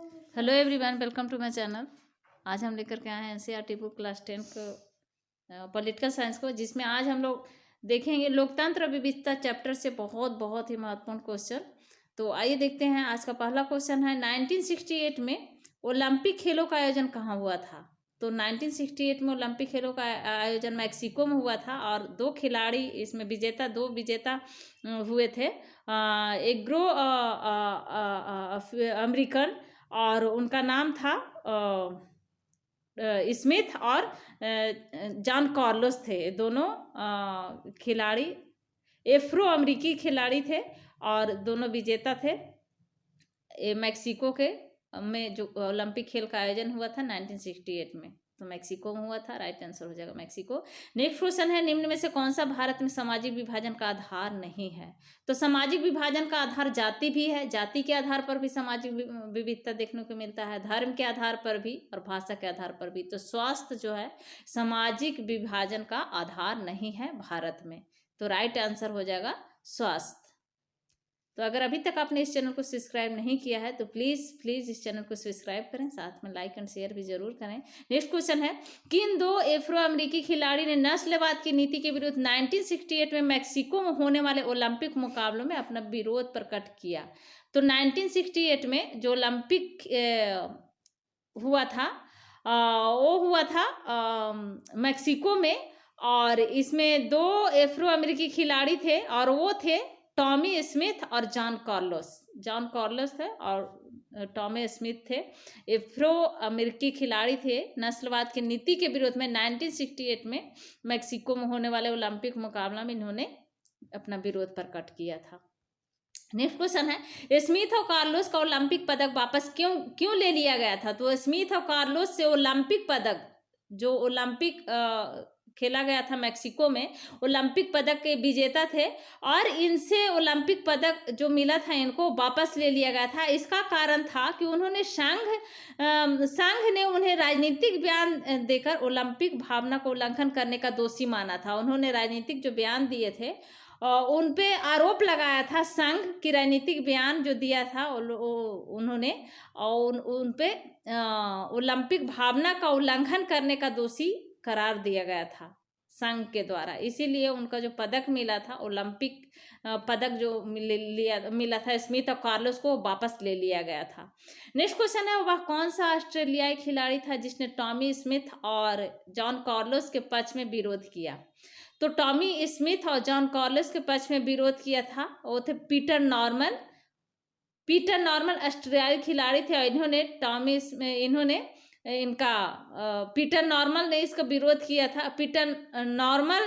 Hello everyone, welcome to my channel. आज हम लेकर के आए हैं एनसीईआरटी बुक क्लास 10 को पॉलिटिकल साइंस को, जिसमें आज हम लोग देखेंगे लोकतंत्र और विविधता चैप्टर से बहुत ही महत्वपूर्ण क्वेश्चन। तो आइए देखते हैं। आज का पहला क्वेश्चन है 1968 में ओलंपिक खेलों का आयोजन कहाँ हुआ था। तो 1968 में ओलंपिक खेलों का आयोजन मैक्सिको में हुआ था और दो खिलाड़ी इसमें दो विजेता हुए थे। एक ग्रो अमेरिकन और उनका नाम था स्मिथ और जॉन कार्लोस थे। दोनों खिलाड़ी एफ्रो अमेरिकी खिलाड़ी थे और दोनों विजेता थे मैक्सिको के में जो ओलंपिक खेल का आयोजन हुआ था 1968 में। तो मैक्सिको में हुआ था, राइट आंसर हो जाएगा मैक्सिको। नेक्स्ट क्वेश्चन है निम्न में से कौन सा भारत में सामाजिक विभाजन का आधार नहीं है। तो सामाजिक विभाजन का आधार जाति भी है, जाति के आधार पर भी सामाजिक विविधता देखने को मिलता है, धर्म के आधार पर भी और भाषा के आधार पर भी। तो स्वास्थ्य जो है सामाजिक विभाजन का आधार नहीं है भारत में। तो राइट आंसर हो जाएगा स्वास्थ्य। तो अगर अभी तक आपने इस चैनल को सब्सक्राइब नहीं किया है तो प्लीज़ इस चैनल को सब्सक्राइब करें, साथ में लाइक एंड शेयर भी जरूर करें। नेक्स्ट क्वेश्चन है किन दो एफ्रो अमेरिकी खिलाड़ी ने नस्लवाद की नीति के विरुद्ध 1968 में मैक्सिको में होने वाले ओलंपिक मुकाबलों में अपना विरोध प्रकट किया। तो 1968 में जो ओलंपिक हुआ था वो हुआ था मैक्सिको में, और इसमें दो एफ्रो अमेरिकी खिलाड़ी थे और वो थे टॉमी स्मिथ और जॉन कार्लोस थे और टॉमी स्मिथ थे। एफ्रो अमेरिकी खिलाड़ी थे। नस्लवाद की नीति के विरोध में 1968 में मैक्सिको में होने वाले ओलंपिक मुकाबला में इन्होंने अपना विरोध प्रकट किया था। नेक्स्ट क्वेश्चन है स्मिथ और कार्लोस का ओलंपिक पदक वापस क्यों ले लिया गया था। तो स्मिथ और कार्लोस से ओलंपिक पदक जो ओलंपिक खेला गया था मैक्सिको में, ओलंपिक पदक के विजेता थे और इनसे ओलंपिक पदक जो मिला था इनको वापस ले लिया गया था। इसका कारण था कि उन्होंने संघ ने उन्हें राजनीतिक बयान देकर ओलंपिक भावना को उल्लंघन करने का दोषी माना था। उन्होंने राजनीतिक जो बयान दिए थे उन पे आरोप लगाया था, संघ की राजनीतिक बयान जो दिया था उन्होंने, और उन पे ओलंपिक भावना का उल्लंघन करने का दोषी करार दिया गया था संघ के द्वारा। इसीलिए उनका जो पदक मिला था ओलंपिक पदक जो मिला था स्मिथ और कार्लोस को वापस ले लिया गया था। नेक्स्ट क्वेश्चन है वह कौन सा ऑस्ट्रेलियाई खिलाड़ी था जिसने टॉमी स्मिथ और जॉन कार्लोस के पक्ष में विरोध किया। तो टॉमी स्मिथ और जॉन कार्लोस के पक्ष में विरोध किया था वो थे पीटर नॉर्मन ऑस्ट्रेलियाई खिलाड़ी थे और पीटर नॉर्मल ने इसका विरोध किया था। पीटर नॉर्मल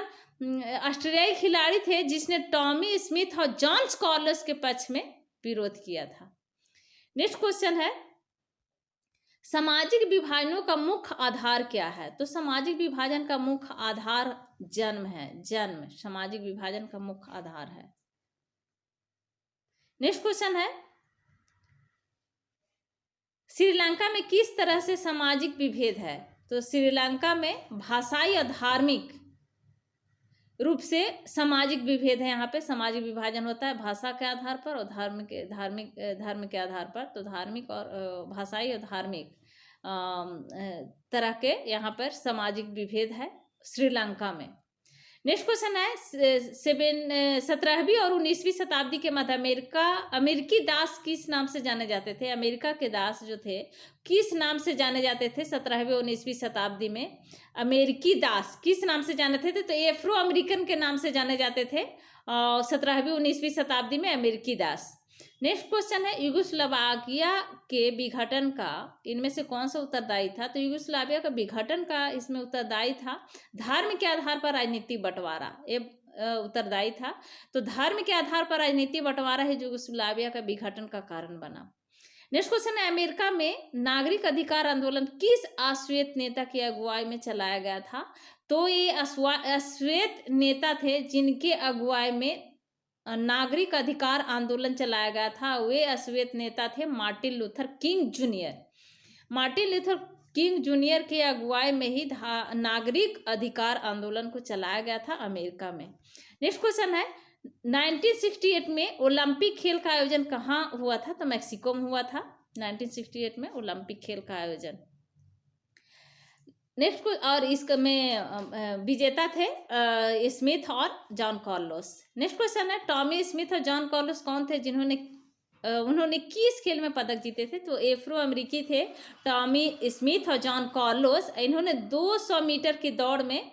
ऑस्ट्रेलियाई खिलाड़ी थे जिसने टॉमी स्मिथ और जॉन कार्लोस के पक्ष में विरोध किया था। नेक्स्ट क्वेश्चन है सामाजिक विभाजनों का मुख्य आधार क्या है। तो सामाजिक विभाजन का मुख्य आधार जन्म है। जन्म सामाजिक विभाजन का मुख्य आधार है। नेक्स्ट क्वेश्चन है श्रीलंका में किस तरह से सामाजिक विभेद है। तो श्रीलंका में भाषाई और धार्मिक रूप से सामाजिक विभेद है। यहाँ पे सामाजिक विभाजन होता है भाषा के आधार पर और धर्म के आधार पर। तो धार्मिक और भाषाई और धार्मिक तरह के यहाँ पर सामाजिक विभेद है श्रीलंका में। नेक्स्ट क्वेश्चन है 17वीं और 19वीं शताब्दी के मध्य अमेरिकी दास किस नाम से जाने जाते थे। अमेरिका के दास जो थे किस नाम से जाने जाते थे 17वीं और 19वीं शताब्दी में। अमेरिकी दास किस नाम से जाने थे। तो एफ्रो अमेरिकन के नाम से जाने जाते थे 17वीं 19वीं शताब्दी में अमेरिकी दास। नेक्स्ट क्वेश्चन है यूगोस्लाविया के विघटन का इनमें से कौन सा उत्तरदायी था। तो यूगोस्लाविया का विघटन का इसमें उत्तरदायी था धर्म के आधार पर राजनीतिक बंटवारा, ये उत्तरदायी था। तो धर्म के आधार पर राजनीतिक बंटवारा है यूगोस्लाविया का विघटन का कारण बना। नेक्स्ट क्वेश्चन है अमेरिका में नागरिक अधिकार आंदोलन किस अश्वेत नेता की अगुवाई में चलाया गया था। तो ये अश्वेत नेता थे जिनके अगुवाई में नागरिक अधिकार आंदोलन चलाया गया था। वे अश्वेत नेता थे मार्टिन लूथर किंग जूनियर के अगुवाई में ही नागरिक अधिकार आंदोलन को चलाया गया था अमेरिका में। नेक्स्ट क्वेश्चन है 1968 में ओलंपिक खेल का आयोजन कहाँ हुआ था। तो मैक्सिको में हुआ था। 1968 में ओलंपिक खेल का आयोजन। नेक्स्ट और इसका में विजेता थे स्मिथ और जॉन कार्लोस। नेक्स्ट क्वेश्चन है टॉमी स्मिथ और जॉन कार्लोस कौन थे जिन्होंने उन्होंने किस खेल में पदक जीते थे? तो एफ्रो अमेरिकी थे टॉमी स्मिथ और जॉन कार्लोस। इन्होंने 200 मीटर की दौड़ में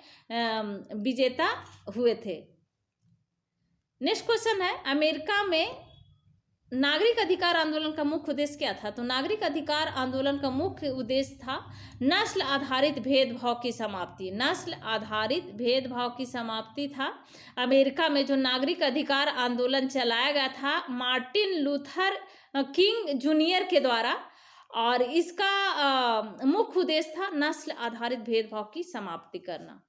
विजेता हुए थे। नेक्स्ट क्वेश्चन है अमेरिका में नागरिक अधिकार आंदोलन का मुख्य उद्देश्य क्या था? तो नागरिक अधिकार आंदोलन का मुख्य उद्देश्य था नस्ल आधारित भेदभाव की समाप्ति। नस्ल आधारित भेदभाव की समाप्ति था। अमेरिका में जो नागरिक अधिकार आंदोलन चलाया गया था मार्टिन लूथर किंग जूनियर के द्वारा, और इसका मुख्य उद्देश्य था नस्ल आधारित भेदभाव की समाप्ति करना।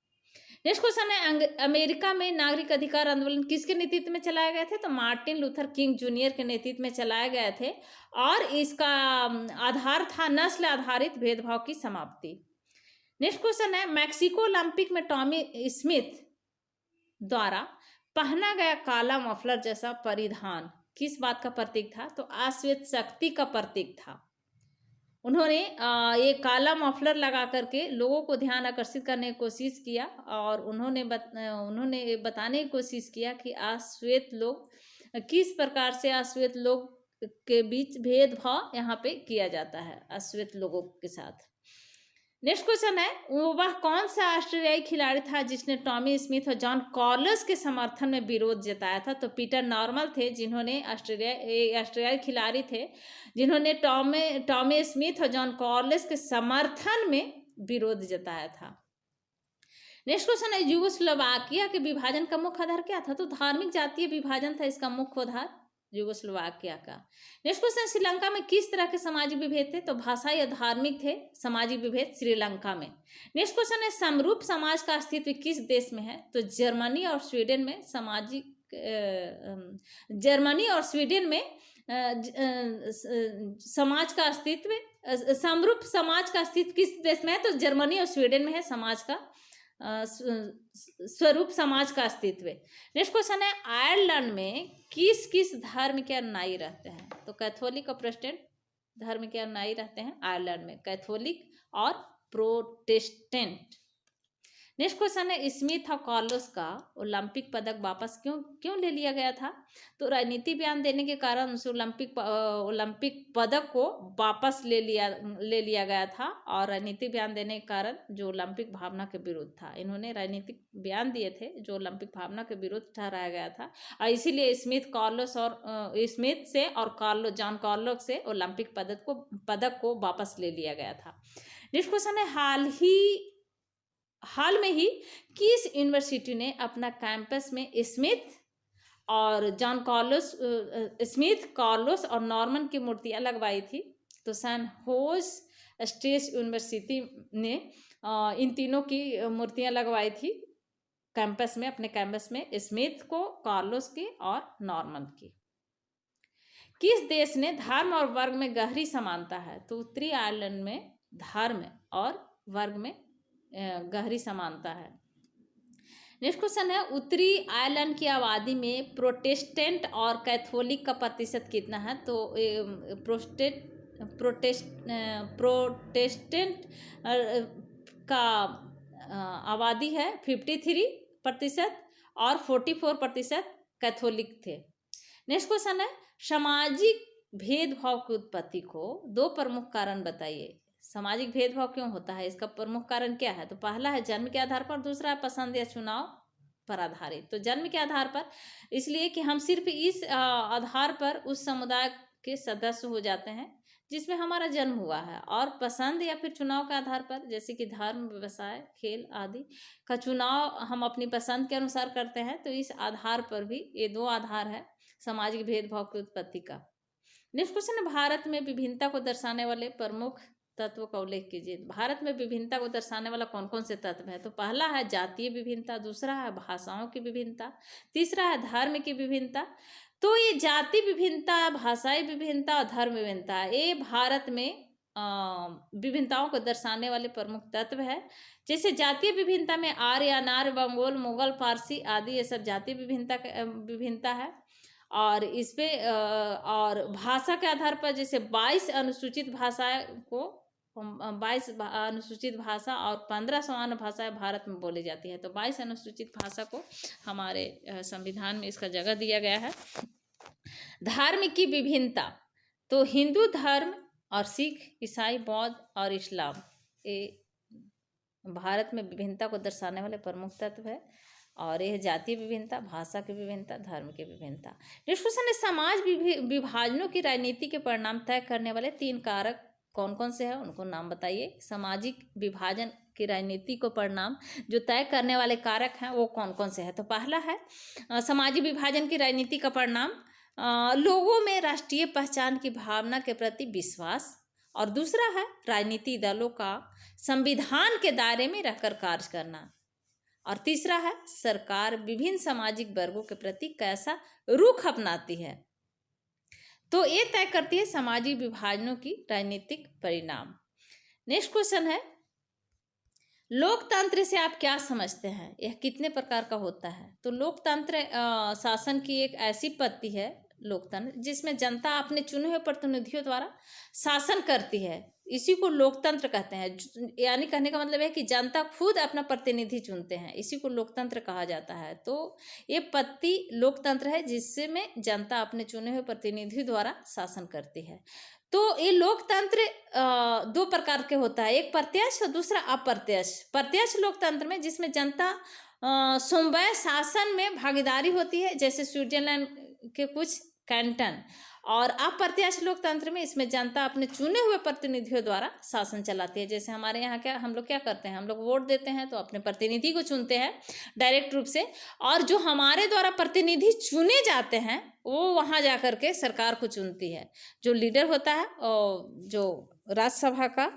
नेक्स्ट क्वेश्चन है अमेरिका में नागरिक अधिकार आंदोलन किसके नेतृत्व में चलाए गए थे? तो मार्टिन लूथर किंग जूनियर के नेतृत्व में चलाए गए थे, और इसका आधार था नस्ल आधारित भेदभाव की समाप्ति। नेक्स्ट क्वेश्चन है मैक्सिको ओलंपिक में टॉमी स्मिथ द्वारा पहना गया काला मफलर जैसा परिधान किस बात का प्रतीक था? तो आश्वेत शक्ति का प्रतीक था। उन्होंने ये काला मफलर लगा करके लोगों को ध्यान आकर्षित करने की कोशिश किया, और उन्होंने बताने की कोशिश किया कि अश्वेत लोग किस प्रकार से अश्वेत लोग के बीच भेदभाव यहाँ पे किया जाता है अश्वेत लोगों के साथ। नेक्स्ट क्वेश्चन है वह कौन सा ऑस्ट्रेलियाई खिलाड़ी था जिसने टॉमी स्मिथ और जॉन कार्लोस के समर्थन में विरोध जताया था? तो पीटर नॉर्मल थे जिन्होंने ऑस्ट्रेलियाई खिलाड़ी थे जिन्होंने टॉमी स्मिथ और जॉन कार्लोस के समर्थन में विरोध जताया था। नेक्स्ट क्वेश्चन है यूगोस्लोवाकिया के विभाजन का मुख्य आधार क्या था? तो धार्मिक जातीय विभाजन था इसका मुख्य आधार यूगोस्लोवाकिया का। नेक्स्ट क्वेश्चन श्रीलंका में किस तरह के सामाजिक विभेद थे? तो भाषाई या धार्मिक थे सामाजिक विभेद श्रीलंका में। नेक्स्ट क्वेश्चन है समरूप समाज का अस्तित्व किस देश में है? तो जर्मनी और स्वीडन में समाज का अस्तित्व समरूप समाज का अस्तित्व किस देश में है? तो जर्मनी और स्वीडन में है समाज का स्वरूप समाज का अस्तित्व। नेक्स्ट क्वेश्चन है आयरलैंड में किस किस धर्म के अनुयायी रहते हैं? तो कैथोलिक और प्रोटेस्टेंट धर्म के अनुयायी रहते हैं आयरलैंड में, कैथोलिक और प्रोटेस्टेंट। नेक्स्ट क्वेश्चन है स्मिथ और कार्लोस का ओलंपिक पदक वापस क्यों ले लिया गया था? तो राजनीति बयान देने के कारण उस ओलंपिक पदक को वापस ले लिया गया था, और राजनीति बयान देने के कारण जो ओलंपिक भावना के विरुद्ध था। इन्होंने राजनीतिक बयान दिए थे जो ओलंपिक भावना के विरुद्ध ठहराया गया था, और इसीलिए स्मिथ से और जॉन कार्लोस से ओलंपिक पदक को वापस ले लिया गया था। नेक्स्ट क्वेश्चन है हाल में ही किस यूनिवर्सिटी ने अपना कैंपस में स्मिथ कार्लोस और नॉर्मन की मूर्तियां लगवाई थी? तो सैन होज स्टेट यूनिवर्सिटी ने इन तीनों की मूर्तियां लगवाई थी कैंपस में, अपने कैंपस में, स्मिथ को, कार्लोस की और नॉर्मन की। किस देश ने धर्म और वर्ग में गहरी समानता है? तो उत्तरी आयरलैंड में धर्म और वर्ग में गहरी समानता है। नेक्स्ट क्वेश्चन है उत्तरी आयरलैंड की आबादी में प्रोटेस्टेंट और कैथोलिक का प्रतिशत कितना है? तो प्रोटेस्टेंट का आबादी है 53% और 44% कैथोलिक थे। नेक्स्ट क्वेश्चन है सामाजिक भेदभाव की उत्पत्ति को 2 प्रमुख कारण बताइए। सामाजिक भेदभाव क्यों होता है, इसका प्रमुख कारण क्या है? तो पहला है जन्म के आधार पर, दूसरा है पसंद या चुनाव पर आधारित। तो जन्म के आधार पर इसलिए कि हम सिर्फ इस आधार पर उस समुदाय के सदस्य हो जाते हैं जिसमें हमारा जन्म हुआ है, और पसंद या फिर चुनाव के आधार पर जैसे कि धर्म, व्यवसाय, खेल आदि का चुनाव हम अपनी पसंद के अनुसार करते हैं। तो इस आधार पर भी ये 2 आधार है सामाजिक भेदभाव की उत्पत्ति का। नेक्स्ट क्वेश्चन है भारत में विभिन्नता को दर्शाने वाले प्रमुख तत्व का उल्लेख कीजिए। भारत में विभिन्नता को दर्शाने वाला कौन कौन से तत्व है? तो पहला है जातीय विभिन्नता, दूसरा है भाषाओं की विभिन्नता, तीसरा है धर्म की विभिन्नता। तो ये जाति विभिन्नता, भाषाई विभिन्नता और धर्म विभिन्नता ये भारत में विभिन्नताओं को दर्शाने वाले प्रमुख तत्व है। जैसे जातीय विभिन्नता में आर्य, अनार्य, बंगोल, मुगल, पारसी आदि ये सब जातीय विभिन्नता है। और इस पे और भाषा के आधार पर जैसे 22 अनुसूचित भाषाएं को 22 अनुसूचित भाषा और 1500 भाषाएं भारत में बोली जाती है। तो 22 अनुसूचित भाषा को हमारे संविधान में इसका जगह दिया गया है। धार्मिक की विभिन्नता, तो हिंदू धर्म और सिख, ईसाई, बौद्ध और इस्लाम ये भारत में विभिन्नता को दर्शाने वाले प्रमुख तत्व है। और यह जातीय विभिन्नता, भाषा की विभिन्नता, धर्म की विभिन्नता। डिस्कशन है समाज विभाजनों की राजनीति के परिणाम तय करने वाले 3 कारक कौन कौन से हैं, उनको नाम बताइए। सामाजिक विभाजन की राजनीति को परिणाम जो तय करने वाले कारक हैं वो कौन कौन से हैं। तो पहला है सामाजिक विभाजन की राजनीति का परिणाम लोगों में राष्ट्रीय पहचान की भावना के प्रति विश्वास, और दूसरा है राजनीतिक दलों का संविधान के दायरे में रहकर कार्य करना, और तीसरा है सरकार विभिन्न सामाजिक वर्गों के प्रति कैसा रुख अपनाती है। तो ये तय करती है सामाजिक विभाजनों की राजनीतिक परिणाम। नेक्स्ट क्वेश्चन है लोकतंत्र से आप क्या समझते हैं, यह कितने प्रकार का होता है। तो लोकतंत्र शासन की एक ऐसी पद्धति है लोकतंत्र जिसमें जनता अपने चुने हुए प्रतिनिधियों द्वारा शासन करती है, इसी को लोकतंत्र कहते हैं। यानी कहने का मतलब है कि जनता खुद अपना प्रतिनिधि चुनते हैं, इसी को लोकतंत्र कहा जाता है। तो ये पद्धति लोकतंत्र है जिसमें जनता अपने चुने हुए प्रतिनिधि द्वारा शासन करती है। तो ये लोकतंत्र 2 प्रकार के होता है, एक प्रत्यक्ष और दूसरा अप्रत्यक्ष। प्रत्यक्ष लोकतंत्र में जिसमें जनता समवाय शासन में भागीदारी होती है, जैसे स्विट्जरलैंड के कुछ कैंटन, और अप्रत्यक्ष लोकतंत्र में इसमें जनता अपने चुने हुए प्रतिनिधियों द्वारा शासन चलाती है। जैसे हमारे यहाँ क्या हम लोग क्या करते हैं, हम लोग वोट देते हैं तो अपने प्रतिनिधि को चुनते हैं डायरेक्ट रूप से, और जो हमारे द्वारा प्रतिनिधि चुने जाते हैं वो वहाँ जा कर के सरकार को चुनती है। जो लीडर होता है और जो राज्यसभा का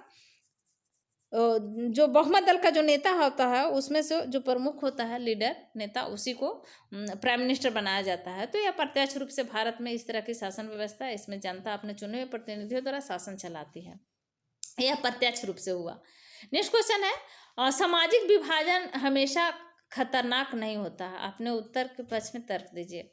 जो बहुमत दल का जो नेता होता है उसमें से जो प्रमुख होता है लीडर नेता, उसी को प्राइम मिनिस्टर बनाया जाता है। तो यह प्रत्यक्ष रूप से भारत में इस तरह की शासन व्यवस्था है, इसमें जनता अपने चुने हुए प्रतिनिधियों द्वारा शासन चलाती है, यह प्रत्यक्ष रूप से हुआ। नेक्स्ट क्वेश्चन है सामाजिक विभाजन हमेशा खतरनाक नहीं होता है, अपने उत्तर के पक्ष में तर्क दीजिए।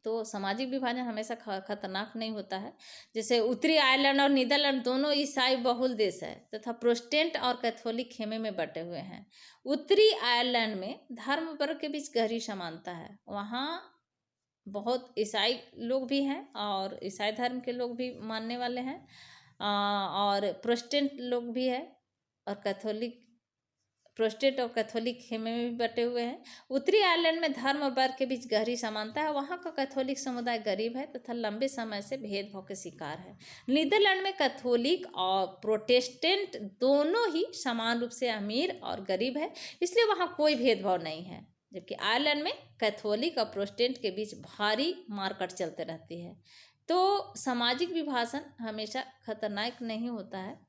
तो सामाजिक विभाजन हमेशा खतरनाक नहीं होता है। जैसे उत्तरी आयरलैंड और नीदरलैंड दोनों ईसाई बहुल देश है तथा प्रोटेस्टेंट और कैथोलिक खेमे में बटे हुए हैं। उत्तरी आयरलैंड में धर्म वर्ग के बीच गहरी समानता है, वहाँ बहुत ईसाई लोग भी हैं और ईसाई धर्म के लोग भी मानने वाले हैं, और प्रोटेस्टेंट लोग भी है, और प्रोटेस्टेंट और कैथोलिक खेमे में भी बटे हुए हैं। उत्तरी आयरलैंड में धर्म और वर्ग के बीच गहरी समानता है, वहाँ का कैथोलिक समुदाय गरीब है तथा लंबे समय से भेदभाव के शिकार है। नीदरलैंड में कैथोलिक और प्रोटेस्टेंट दोनों ही समान रूप से अमीर और गरीब है, इसलिए वहाँ कोई भेदभाव नहीं है। जबकि आयरलैंड में कैथोलिक और प्रोटेस्टेंट के बीच भारी मारकाट चलते रहती है। तो सामाजिक विभाजन हमेशा खतरनाक नहीं होता है।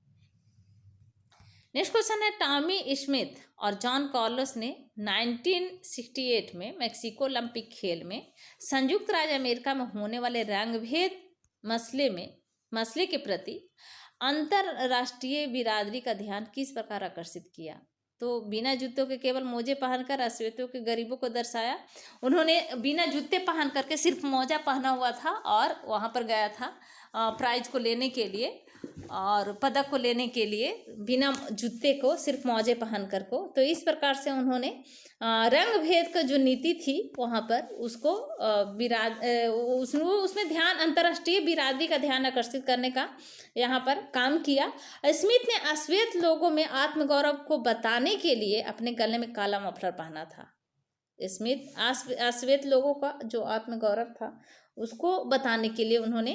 नेक्स्ट क्वेश्चन है टॉमी स्मिथ और जॉन कार्लोस ने 1968 में मैक्सिको ओलंपिक खेल में संयुक्त राज्य अमेरिका में होने वाले रंगभेद मसले के प्रति अंतरराष्ट्रीय बिरादरी का ध्यान किस प्रकार आकर्षित किया। तो बिना जूतों के केवल मोजे पहनकर अश्वेतों के गरीबों को दर्शाया। उन्होंने बिना जूते पहन करके सिर्फ मोजा पहना हुआ था और वहाँ पर गया था प्राइज को लेने के लिए और पदक को लेने के लिए, बिना जूते को सिर्फ मोजे पहन कर को। तो इस प्रकार से उन्होंने रंग भेद का जो नीति थी वहाँ पर उसको उसमें ध्यान अंतर्राष्ट्रीय बिरादरी का ध्यान आकर्षित करने का यहाँ पर काम किया। स्मिथ ने अश्वेत लोगों में आत्मगौरव को बताने के लिए अपने गले में काला मफलर पहना था। स्मिथ अश्वेत लोगों का जो आत्मगौरव था उसको बताने के लिए उन्होंने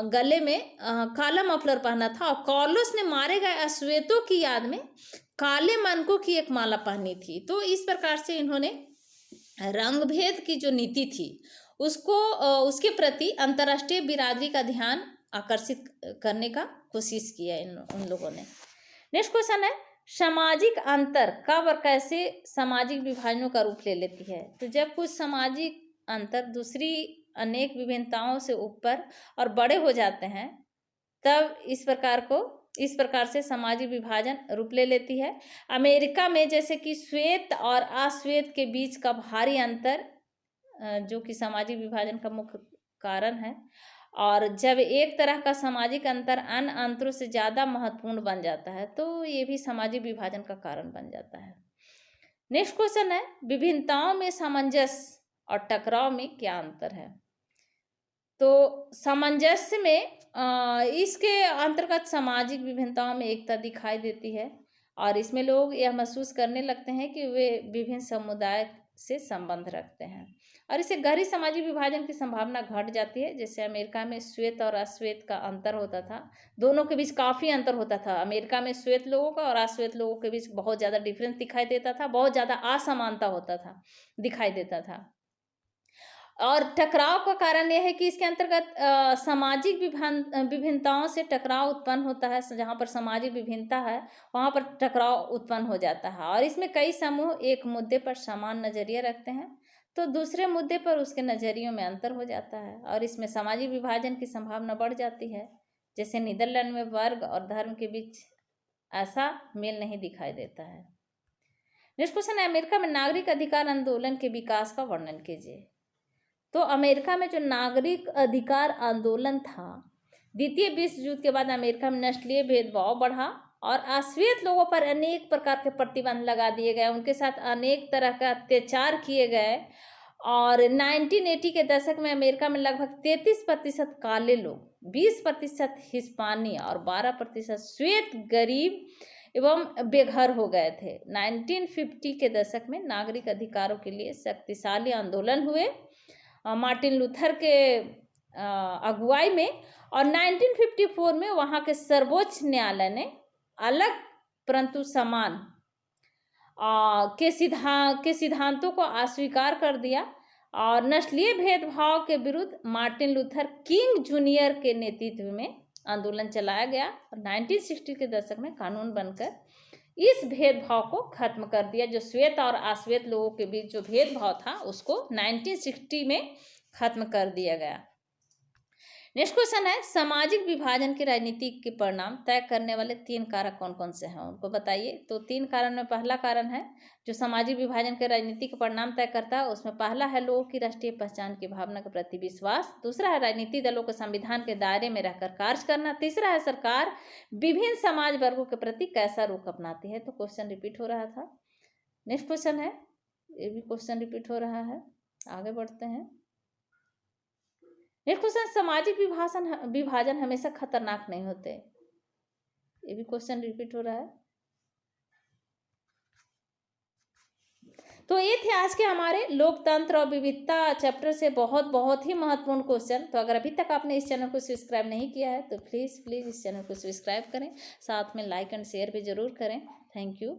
गले में काला मफलर पहना था, और कार्लोस ने मारे गए अश्वेतों की याद में काले मनकों की एक माला पहनी थी। तो इस प्रकार से इन्होंने रंग भेद की जो नीति थी उसको उसके प्रति अंतर्राष्ट्रीय बिरादरी का ध्यान आकर्षित करने का कोशिश किया उन लोगों ने। नेक्स्ट क्वेश्चन है सामाजिक अंतर कब और कैसे सामाजिक विभाजनों का रूप ले लेती है। तो जब कुछ सामाजिक अंतर दूसरी अनेक विभिन्नताओं से ऊपर और बड़े हो जाते हैं तब इस प्रकार से सामाजिक विभाजन रूप ले लेती है। अमेरिका में जैसे कि श्वेत और अश्वेत के बीच का भारी अंतर जो कि सामाजिक विभाजन का मुख्य कारण है। और जब एक तरह का सामाजिक अंतर अन्य अंतरों से ज़्यादा महत्वपूर्ण बन जाता है तो ये भी सामाजिक विभाजन का कारण बन जाता है। नेक्स्ट क्वेश्चन है, विभिन्नताओं में सामंजस्य और टकराव में क्या अंतर है? तो सामंजस्य में इसके अंतर्गत सामाजिक विभिन्नताओं में एकता दिखाई देती है और इसमें लोग यह महसूस करने लगते हैं कि वे विभिन्न समुदाय से संबंध रखते हैं और इससे गहरी सामाजिक विभाजन की संभावना घट जाती है। जैसे अमेरिका में श्वेत और अश्वेत का अंतर होता था, दोनों के बीच काफ़ी अंतर होता था। अमेरिका में श्वेत लोगों का और अश्वेत लोगों के बीच बहुत ज़्यादा डिफरेंस दिखाई देता था, बहुत ज़्यादा असमानता होता था, दिखाई देता था। और टकराव का कारण यह है कि इसके अंतर्गत सामाजिक विभिन्नताओं से टकराव उत्पन्न होता है। जहाँ पर सामाजिक विभिन्नता है वहाँ पर टकराव उत्पन्न हो जाता है और इसमें कई समूह एक मुद्दे पर समान नज़रिया रखते हैं तो दूसरे मुद्दे पर उसके नज़रियों में अंतर हो जाता है और इसमें सामाजिक विभाजन की संभावना बढ़ जाती है। जैसे नीदरलैंड में वर्ग और धर्म के बीच ऐसा मेल नहीं दिखाई देता है। नेक्स्ट क्वेश्चन है, अमेरिका में नागरिक अधिकार आंदोलन के विकास का वर्णन कीजिए। तो अमेरिका में जो नागरिक अधिकार आंदोलन था, द्वितीय विश्व युद्ध के बाद अमेरिका में नस्लीय भेदभाव बढ़ा और अश्वेत लोगों पर अनेक प्रकार के प्रतिबंध लगा दिए गए, उनके साथ अनेक तरह का अत्याचार किए गए और 1980 के दशक में अमेरिका में लगभग 33% काले लोग, 20% हिस्पानी और 12% श्वेत गरीब एवं बेघर हो गए थे। 1950 के दशक में नागरिक अधिकारों के लिए शक्तिशाली आंदोलन हुए मार्टिन लूथर के अगुवाई में और 1954 में वहाँ के सर्वोच्च न्यायालय ने अलग परंतु समान के सिद्धांतों को अस्वीकार कर दिया और नस्लीय भेदभाव के विरुद्ध मार्टिन लूथर किंग जूनियर के नेतृत्व में आंदोलन चलाया गया और 1960 के दशक में कानून बनकर इस भेदभाव को खत्म कर दिया। जो श्वेत और अश्वेत लोगों के बीच जो भेदभाव था उसको 1960 में खत्म कर दिया गया। नेक्स्ट क्वेश्चन है, सामाजिक विभाजन के राजनीतिक के परिणाम तय करने वाले 3 कारक कौन कौन से हैं उनको बताइए। तो 3 कारण में पहला कारण है जो सामाजिक विभाजन के राजनीतिक परिणाम तय करता है, उसमें पहला है लोगों की राष्ट्रीय पहचान की भावना के प्रति विश्वास, दूसरा है राजनीतिक दलों को संविधान के दायरे में रहकर कार्य करना, तीसरा है सरकार विभिन्न समाज वर्गों के प्रति कैसा रुख अपनाती है। तो क्वेश्चन रिपीट हो रहा था। नेक्स्ट क्वेश्चन है, ये भी क्वेश्चन रिपीट हो रहा है, आगे बढ़ते हैं। नेक्स्ट क्वेश्चन, सामाजिक विभाजन हमेशा खतरनाक नहीं होते, ये भी क्वेश्चन रिपीट हो रहा है। तो ये थे आज के हमारे लोकतंत्र और विविधता चैप्टर से बहुत ही महत्वपूर्ण क्वेश्चन। तो अगर अभी तक आपने इस चैनल को सब्सक्राइब नहीं किया है तो प्लीज़ इस चैनल को सब्सक्राइब करें, साथ में लाइक एंड शेयर भी जरूर करें। Thank you.